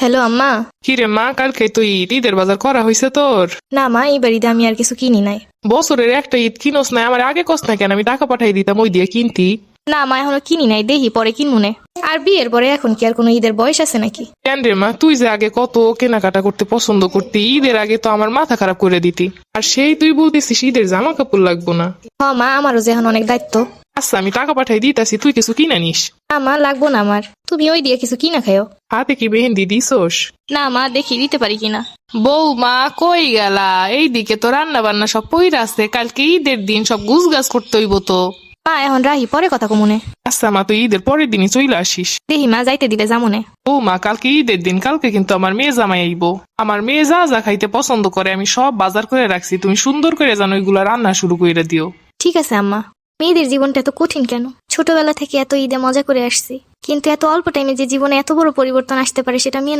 Hello আম্মা। কিরে মা, কালকে তো ঈদের বাজার করা হয়েছে তোর? না মা, এই বাড়িতে আমি আর কিছু কিনি নাই। বছরের একটা ঈদ কিনোস না? আমার আগে কস না কেন? আমি টাকা পাঠাই দিতাম ওই দিয়ে কিনতি। না মা, এখনো কিনি নাই, দেখি পরে কিনমুনে। আর বিয়ের পরে এখন কি আর কোনো ঈদের বয়স আছে নাকি? কেন রে মা, তুই যে আগে কত কেনাকাটা করতে পছন্দ করতি, ঈদের আগে তো আমার মাথা খারাপ করে দিতি। আর সেই তুই বলতেছিস ঈদের জামা কাপড় লাগবো না। হ মা, আমারও যে এখন অনেক দায়িত্ব। আচ্ছা, আমি টাকা পাঠাই দিতাছি, তুই কিছু কিনে নিস। না মা, লাগবো না আমার, তুমি ওই দিয়ে কিছু কিনা খাও। হাতে কি মেহেন্দি দিছোস? না মা, দেখি দিতে পারি কিনা। বৌমা কই গেলা? এইদিকে তো রান্না বান্না সব পইরা আছে, কালকে ঈদের দিন সব গুছগাছ করতে হইব তো। মা এখন রাহি, পরে কথা কমুনে। আচ্ছা মা, তুই ঈদের পরের দিনই চইলা আসিস। দেখি মা, যাইতে দিলে যামুনে। ও মা, কালকে ঈদের দিন, কালকে কিন্তু আমার মেয়ে জামাই আইবো। আমার মেয়ে যা যা খাইতে পছন্দ করে আমি সব বাজার করে রাখছি, তুমি সুন্দর করে জানো ওইগুলা রান্না শুরু করে দিও। ঠিক আছে আম্মা। মেয়েদের জীবনটা এত কঠিন কেন? ছোটবেলা থেকে এত ঈদে মজা করে আসছি, কিন্তু এত অল্প টাইমে যে জীবনে এত বড় পরিবর্তন আসতে পারে সেটা মেয়ে না